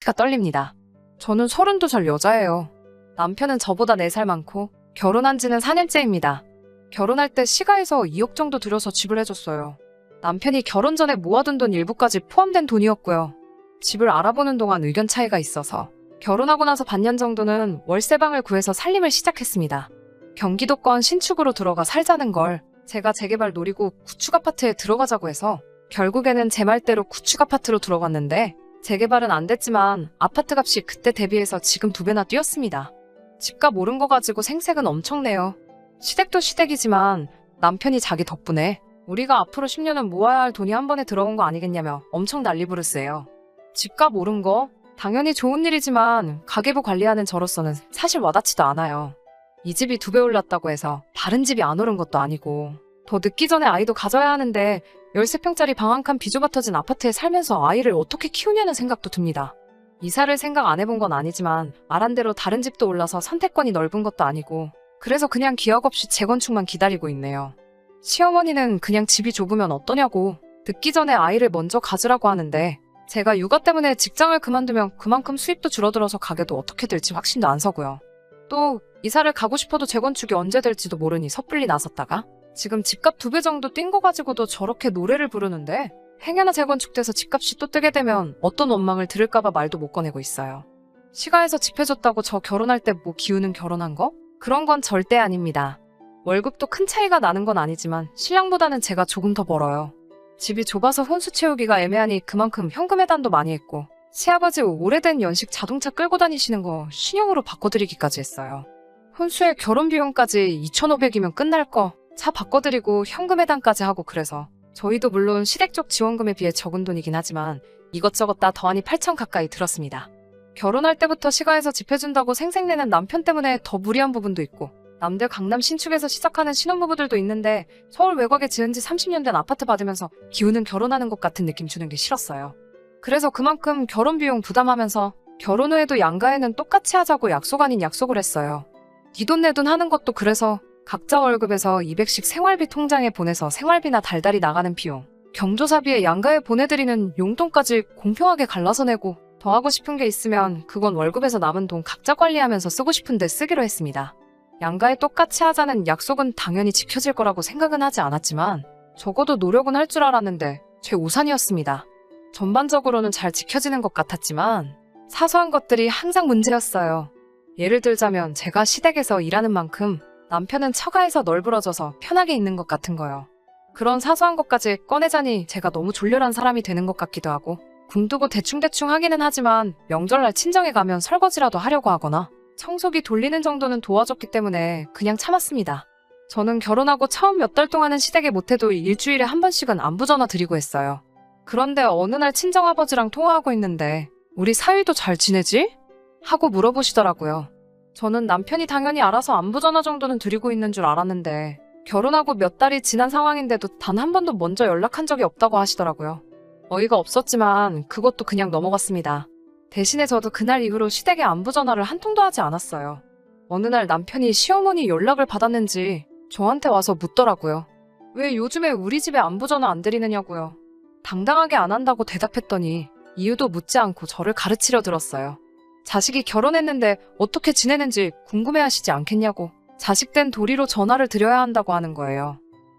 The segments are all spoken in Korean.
팔꿈치가 떨립니다. 저는 32살 여자예요. 남편은 저보다 4살 많고 결혼한 지는 4년째입니다. 결혼할 때 시가에서 2억 정도 들여서 집을 해줬어요. 남편이 결혼 전에 모아둔 돈 일부까지 포함된 돈이었고요. 집을 알아보는 동안 의견 차이가 있어서 결혼하고 나서 반년 정도는 월세방을 구해서 살림을 시작했습니다. 경기도권 신축으로 들어가 살자는 걸 제가 재개발 노리고 구축 아파트에 들어가자고 해서 결국에는 제 말대로 구축 아파트로 들어갔는데 재개발은 안 됐지만 아파트 값이 그때 대비해서 지금 2배나 뛰었습니다. 집값 오른 거 가지고 생색은 엄청 내요. 시댁도 시댁이지만 남편이 자기 덕분에 우리가 앞으로 10년은 모아야 할 돈이 한 번에 들어온 거 아니겠냐며 엄청 난리부르스예요. 집값 오른 거 당연히 좋은 일이지만 가계부 관리하는 저로서는 사실 와닿지도 않아요. 이 집이 2배 올랐다고 해서 다른 집이 안 오른 것도 아니고 더 늦기 전에 아이도 가져야 하는데 13평짜리 방 한 칸 비좁아 터진 아파트에 살면서 아이를 어떻게 키우냐는 생각도 듭니다. 이사를 생각 안 해본 건 아니지만 말한 대로 다른 집도 올라서 선택권이 넓은 것도 아니고 그래서 그냥 기억 없이 재건축만 기다리고 있네요. 시어머니는 그냥 집이 좁으면 어떠냐고 듣기 전에 아이를 먼저 가지라고 하는데 제가 육아 때문에 직장을 그만두면 그만큼 수입도 줄어들어서 가게도 어떻게 될지 확신도 안 서고요. 또 이사를 가고 싶어도 재건축이 언제 될지도 모르니 섣불리 나섰다가 지금 집값 2배 정도 뛴 거 가지고도 저렇게 노래를 부르는데 행여나 재건축돼서 집값이 또 뜨게 되면 어떤 원망을 들을까봐 말도 못 꺼내고 있어요. 시가에서 집 해줬다고 저 결혼할 때 뭐 기우는 결혼한 거? 그런 건 절대 아닙니다. 월급도 큰 차이가 나는 건 아니지만 신랑보다는 제가 조금 더 벌어요. 집이 좁아서 혼수 채우기가 애매하니 그만큼 현금 해단도 많이 했고 시아버지 오래된 연식 자동차 끌고 다니시는 거 신형으로 바꿔드리기까지 했어요. 혼수에 결혼 비용까지 2,500이면 끝날 거 차 바꿔드리고 현금 해단까지 하고 그래서 저희도 물론 시댁 쪽 지원금에 비해 적은 돈이긴 하지만 이것저것 다 더하니 8천 가까이 들었습니다. 결혼할 때부터 시가에서 집 해준다고 생색내는 남편 때문에 더 무리한 부분도 있고 남들 강남 신축에서 시작하는 신혼부부들도 있는데 서울 외곽에 지은 지 30년 된 아파트 받으면서 기우는 결혼하는 것 같은 느낌 주는 게 싫었어요. 그래서 그만큼 결혼 비용 부담하면서 결혼 후에도 양가에는 똑같이 하자고 약속 아닌 약속을 했어요. 네 돈 내 돈 하는 것도 그래서 각자 월급에서 200씩 생활비 통장에 보내서 생활비나 달달이 나가는 비용, 경조사비에 양가에 보내드리는 용돈까지 공평하게 갈라서 내고 더 하고 싶은 게 있으면 그건 월급에서 남은 돈 각자 관리하면서 쓰고 싶은데 쓰기로 했습니다. 양가에 똑같이 하자는 약속은 당연히 지켜질 거라고 생각은 하지 않았지만 적어도 노력은 할 줄 알았는데 제 우산이었습니다. 전반적으로는 잘 지켜지는 것 같았지만 사소한 것들이 항상 문제였어요. 예를 들자면 제가 시댁에서 일하는 만큼 남편은 처가에서 널브러져서 편하게 있는 것 같은 거요. 그런 사소한 것까지 꺼내자니 제가 너무 졸렬한 사람이 되는 것 같기도 하고 궁두고 대충대충 하기는 하지만 명절날 친정에 가면 설거지라도 하려고 하거나 청소기 돌리는 정도는 도와줬기 때문에 그냥 참았습니다. 저는 결혼하고 처음 몇 달 동안은 시댁에 못해도 일주일에 한 번씩은 안부 전화 드리고 했어요. 그런데 어느 날 친정아버지랑 통화하고 있는데 우리 사위도 잘 지내지? 하고 물어보시더라고요. 저는 남편이 당연히 알아서 안부 전화 정도는 드리고 있는 줄 알았는데 결혼하고 몇 달이 지난 상황인데도 단 한 번도 먼저 연락한 적이 없다고 하시더라고요. 어이가 없었지만 그것도 그냥 넘어갔습니다. 대신에 저도 그날 이후로 시댁에 안부 전화를 한 통도 하지 않았어요. 어느 날 남편이 시어머니 연락을 받았는지 저한테 와서 묻더라고요. 왜 요즘에 우리 집에 안부 전화 안 드리느냐고요. 당당하게 안 한다고 대답했더니 이유도 묻지 않고 저를 가르치려 들었어요. 자식이 결혼했는데 어떻게 지내는지 궁금해하시지 않겠냐고 자식된 도리로 전화를 드려야 한다고 하는 거예요.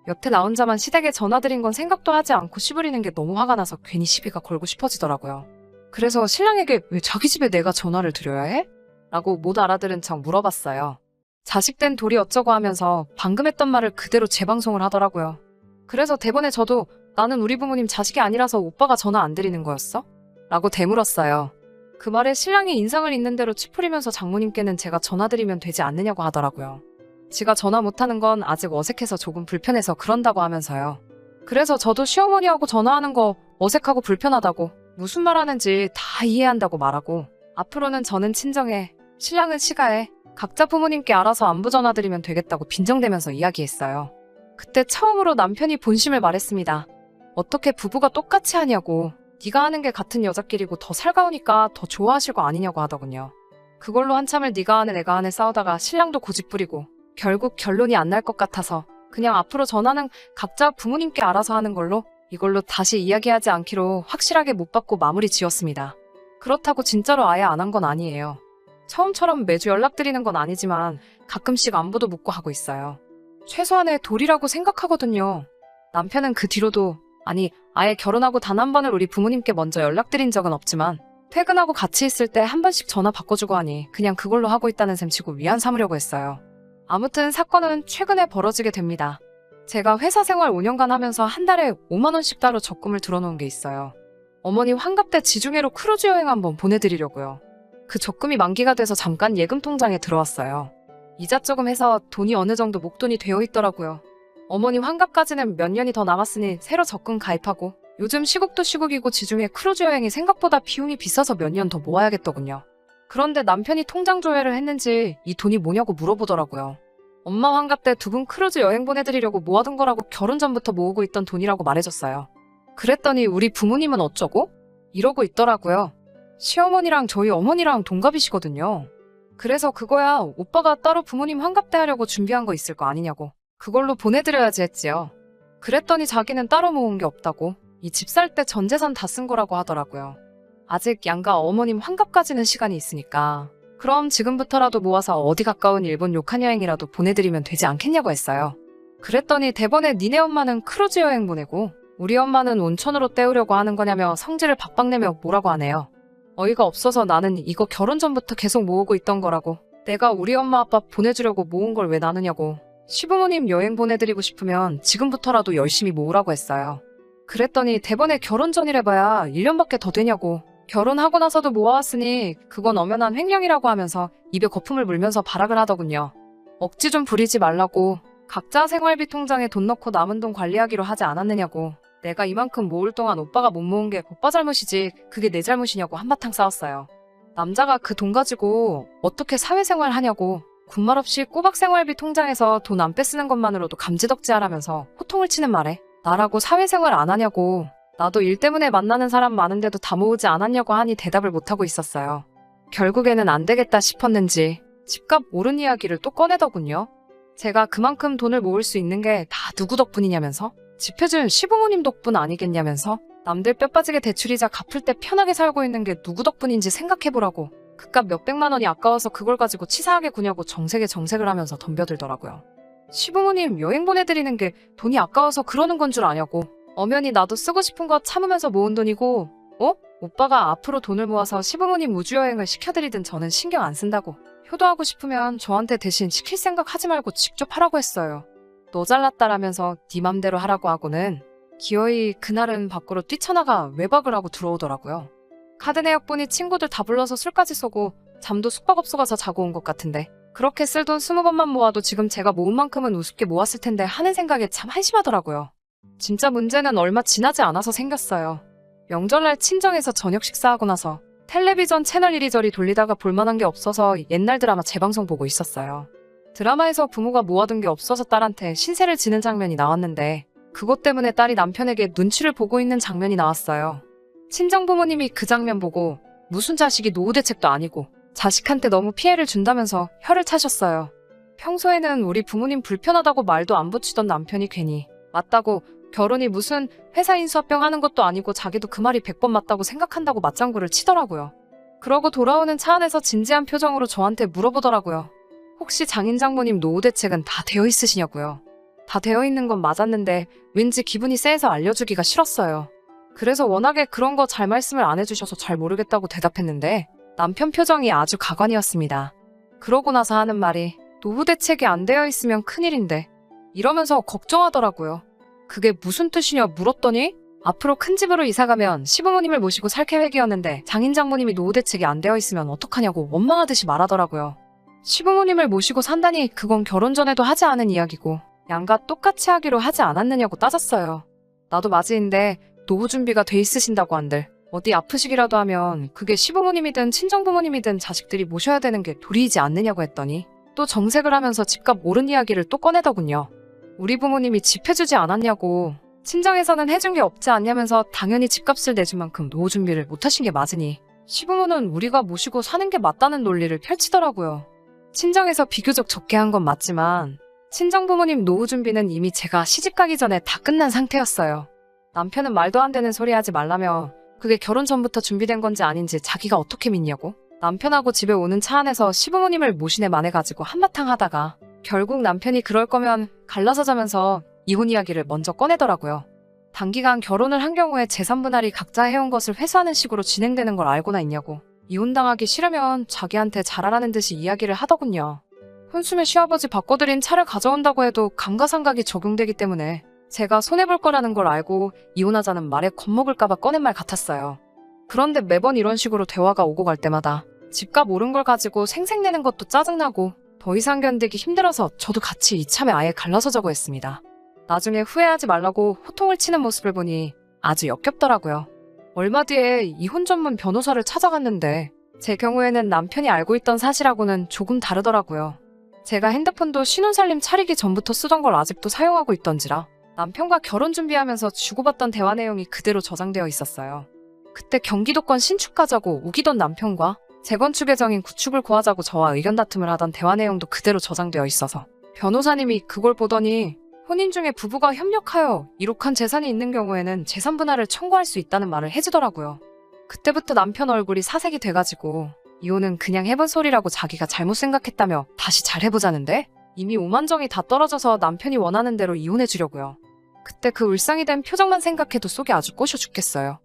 여태 나 혼자만 시댁에 전화 드린 건 생각도 하지 않고 씨부리는 게 너무 화가 나서 괜히 시비가 걸고 싶어지더라고요. 그래서 신랑에게 왜 자기 집에 내가 전화를 드려야 해? 라고 못 알아들은 척 물어봤어요. 자식된 도리 어쩌고 하면서 방금 했던 말을 그대로 재방송을 하더라고요. 그래서 대본에 저도 나는 우리 부모님 자식이 아니라서 오빠가 전화 안 드리는 거였어? 라고 되물었어요. 그 말에 신랑이 인상을 있는 대로 찌푸리면서 장모님께는 제가 전화드리면 되지 않느냐고 하더라고요. 지가 전화 못하는 건 아직 어색해서 조금 불편해서 그런다고 하면서요. 그래서 저도 시어머니하고 전화하는 거 어색하고 불편하다고 무슨 말 하는지 다 이해한다고 말하고 앞으로는 저는 친정에, 신랑은 시가에 각자 부모님께 알아서 안부 전화드리면 되겠다고 빈정대면서 이야기했어요. 그때 처음으로 남편이 본심을 말했습니다. 어떻게 부부가 똑같이 하냐고. 네가 하는 게 같은 여자끼리고 더 살가우니까 더 좋아하실 거 아니냐고 하더군요. 그걸로 한참을 네가 하네 내가 하네 싸우다가 신랑도 고집부리고 결국 결론이 안 날 것 같아서 그냥 앞으로 전화는 각자 부모님께 알아서 하는 걸로 이걸로 다시 이야기하지 않기로 확실하게 못 받고 마무리 지었습니다. 그렇다고 진짜로 아예 안 한 건 아니에요. 처음처럼 매주 연락드리는 건 아니지만 가끔씩 안부도 묻고 하고 있어요. 최소한의 도리라고 생각하거든요. 남편은 그 뒤로도, 아니, 아예 결혼하고 단 한 번을 우리 부모님께 먼저 연락드린 적은 없지만 퇴근하고 같이 있을 때 한 번씩 전화 바꿔주고 하니 그냥 그걸로 하고 있다는 셈 치고 위안 삼으려고 했어요. 아무튼 사건은 최근에 벌어지게 됩니다. 제가 회사 생활 5년간 하면서 한 달에 5만 원씩 따로 적금을 들어놓은 게 있어요. 어머니 환갑 때 지중해로 크루즈 여행 한번 보내드리려고요. 그 적금이 만기가 돼서 잠깐 예금 통장에 들어왔어요. 이자 조금 해서 돈이 어느 정도 목돈이 되어 있더라고요. 어머니 환갑까지는 몇 년이 더 남았으니 새로 적금 가입하고 요즘 시국도 시국이고 지중해 크루즈 여행이 생각보다 비용이 비싸서 몇 년 더 모아야겠더군요. 그런데 남편이 통장 조회를 했는지 이 돈이 뭐냐고 물어보더라고요. 엄마 환갑 때 두 분 크루즈 여행 보내드리려고 모아둔 거라고 결혼 전부터 모으고 있던 돈이라고 말해줬어요. 그랬더니 우리 부모님은 어쩌고? 이러고 있더라고요. 시어머니랑 저희 어머니랑 동갑이시거든요. 그래서 그거야 오빠가 따로 부모님 환갑 때 하려고 준비한 거 있을 거 아니냐고. 그걸로 보내드려야지 했지요. 그랬더니 자기는 따로 모은 게 없다고. 이 집 살 때 전 재산 다 쓴 거라고 하더라고요. 아직 양가 어머님 환갑까지는 시간이 있으니까 그럼 지금부터라도 모아서 어디 가까운 일본 료칸 여행이라도 보내드리면 되지 않겠냐고 했어요. 그랬더니 대번에 니네 엄마는 크루즈 여행 보내고 우리 엄마는 온천으로 때우려고 하는 거냐며 성질을 박박 내며 뭐라고 하네요. 어이가 없어서 나는 이거 결혼 전부터 계속 모으고 있던 거라고. 내가 우리 엄마 아빠 보내주려고 모은 걸 왜 나누냐고. 시부모님 여행 보내드리고 싶으면 지금부터라도 열심히 모으라고 했어요. 그랬더니 대번에 결혼 전이래봐야 1년밖에 더 되냐고. 결혼하고 나서도 모아왔으니 그건 엄연한 횡령이라고 하면서 입에 거품을 물면서 발악을 하더군요. 억지 좀 부리지 말라고. 각자 생활비 통장에 돈 넣고 남은 돈 관리하기로 하지 않았느냐고. 내가 이만큼 모을 동안 오빠가 못 모은 게 오빠 잘못이지 그게 내 잘못이냐고 한바탕 싸웠어요. 남자가 그 돈 가지고 어떻게 사회생활 하냐고. 군말 없이 꼬박 생활비 통장에서 돈 안 빼쓰는 것만으로도 감지덕지하라면서 호통을 치는 말에 나라고 사회생활 안 하냐고. 나도 일 때문에 만나는 사람 많은데도 다 모으지 않았냐고 하니 대답을 못하고 있었어요. 결국에는 안 되겠다 싶었는지 집값 오른 이야기를 또 꺼내더군요. 제가 그만큼 돈을 모을 수 있는 게 다 누구 덕분이냐면서 집 해준 시부모님 덕분 아니겠냐면서 남들 뼈 빠지게 대출이자 갚을 때 편하게 살고 있는 게 누구 덕분인지 생각해보라고. 그깟 몇백만 원이 아까워서 그걸 가지고 치사하게 구냐고 정색을 하면서 덤벼들더라고요. 시부모님 여행 보내드리는 게 돈이 아까워서 그러는 건 줄 아냐고. 엄연히 나도 쓰고 싶은 거 참으면서 모은 돈이고, 오빠가 앞으로 돈을 모아서 시부모님 우주여행을 시켜드리든 저는 신경 안 쓴다고. 효도하고 싶으면 저한테 대신 시킬 생각 하지 말고 직접 하라고 했어요. 너 잘났다라면서 네 맘대로 하라고 하고는 기어이 그날은 밖으로 뛰쳐나가 외박을 하고 들어오더라고요. 카드 내역분이 친구들 다 불러서 술까지 쏘고 잠도 숙박업소 가서 자고 온 것 같은데 그렇게 쓸 돈 20번만 모아도 지금 제가 모은 만큼은 우습게 모았을 텐데 하는 생각에 참 한심하더라고요. 진짜 문제는 얼마 지나지 않아서 생겼어요. 명절날 친정에서 저녁 식사하고 나서 텔레비전 채널 이리저리 돌리다가 볼만한 게 없어서 옛날 드라마 재방송 보고 있었어요. 드라마에서 부모가 모아둔 게 없어서 딸한테 신세를 지는 장면이 나왔는데 그것 때문에 딸이 남편에게 눈치를 보고 있는 장면이 나왔어요. 친정부모님이 그 장면 보고 무슨 자식이 노후 대책도 아니고 자식한테 너무 피해를 준다면서 혀를 차셨어요. 평소에는 우리 부모님 불편하다고 말도 안 붙이던 남편이 괜히 맞다고 결혼이 무슨 회사 인수합병 하는 것도 아니고 자기도 그 말이 100번 맞다고 생각한다고 맞장구를 치더라고요. 그러고 돌아오는 차 안에서 진지한 표정으로 저한테 물어보더라고요. 혹시 장인장모님 노후 대책은 다 되어 있으시냐고요. 다 되어 있는 건 맞았는데 왠지 기분이 쎄해서 알려주기가 싫었어요. 그래서 워낙에 그런 거 잘 말씀을 안 해주셔서 잘 모르겠다고 대답했는데 남편 표정이 아주 가관이었습니다. 그러고 나서 하는 말이 노후 대책이 안 되어 있으면 큰일인데 이러면서 걱정하더라고요. 그게 무슨 뜻이냐 물었더니 앞으로 큰 집으로 이사가면 시부모님을 모시고 살 계획이었는데 장인장모님이 노후 대책이 안 되어 있으면 어떡하냐고 원망하듯이 말하더라고요. 시부모님을 모시고 산다니 그건 결혼 전에도 하지 않은 이야기고 양가 똑같이 하기로 하지 않았느냐고 따졌어요. 나도 맞이인데 노후 준비가 돼 있으신다고 한들 어디 아프시기라도 하면 그게 시부모님이든 친정부모님이든 자식들이 모셔야 되는 게 도리이지 않느냐고 했더니 또 정색을 하면서 집값 오른 이야기를 또 꺼내더군요. 우리 부모님이 집 해주지 않았냐고 친정에서는 해준 게 없지 않냐면서 당연히 집값을 내준 만큼 노후 준비를 못하신 게 맞으니 시부모는 우리가 모시고 사는 게 맞다는 논리를 펼치더라고요. 친정에서 비교적 적게 한 건 맞지만 친정부모님 노후 준비는 이미 제가 시집 가기 전에 다 끝난 상태였어요. 남편은 말도 안 되는 소리 하지 말라며 그게 결혼 전부터 준비된 건지 아닌지 자기가 어떻게 믿냐고. 남편하고 집에 오는 차 안에서 시부모님을 모시네 만해가지고 한바탕 하다가 결국 남편이 그럴 거면 갈라서 자면서 이혼 이야기를 먼저 꺼내더라고요. 단기간 결혼을 한 경우에 재산 분할이 각자 해온 것을 회수하는 식으로 진행되는 걸 알고나 있냐고. 이혼당하기 싫으면 자기한테 잘하라는 듯이 이야기를 하더군요. 혼수면 시아버지 바꿔드린 차를 가져온다고 해도 감가상각이 적용되기 때문에 제가 손해볼 거라는 걸 알고 이혼하자는 말에 겁먹을까봐 꺼낸 말 같았어요. 그런데 매번 이런 식으로 대화가 오고 갈 때마다 집값 오른 걸 가지고 생색내는 것도 짜증나고 더 이상 견디기 힘들어서 저도 같이 이참에 아예 갈라서자고 했습니다. 나중에 후회하지 말라고 호통을 치는 모습을 보니 아주 역겹더라고요. 얼마 뒤에 이혼 전문 변호사를 찾아갔는데 제 경우에는 남편이 알고 있던 사실하고는 조금 다르더라고요. 제가 핸드폰도 신혼살림 차리기 전부터 쓰던 걸 아직도 사용하고 있던지라 남편과 결혼 준비하면서 주고받던 대화 내용이 그대로 저장되어 있었어요. 그때 경기도권 신축하자고 우기던 남편과 재건축 예정인 구축을 구하자고 저와 의견 다툼을 하던 대화 내용도 그대로 저장되어 있어서 변호사님이 그걸 보더니 혼인 중에 부부가 협력하여 이룩한 재산이 있는 경우에는 재산 분할을 청구할 수 있다는 말을 해주더라고요. 그때부터 남편 얼굴이 사색이 돼가지고 이혼은 그냥 해본 소리라고 자기가 잘못 생각했다며 다시 잘 해보자는데 이미 오만정이 다 떨어져서 남편이 원하는 대로 이혼해주려고요. 그때 그 울상이 된 표정만 생각해도 속이 아주 꼬셔 죽겠어요.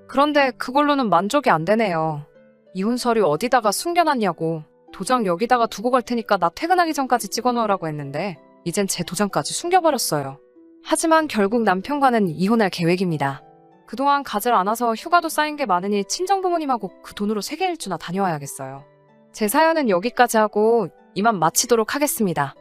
그런데 그걸로는 만족이 안 되네요. 이혼 서류 어디다가 숨겨놨냐고. 도장 여기다가 두고 갈 테니까 나 퇴근하기 전까지 찍어놓으라고 했는데 이젠 제 도장까지 숨겨버렸어요. 하지만 결국 남편과는 이혼할 계획입니다. 그동안 가지를 않아서 휴가도 쌓인 게 많으니 친정부모님하고 그 돈으로 세계 일주나 다녀와야겠어요. 제 사연은 여기까지 하고 이만 마치도록 하겠습니다.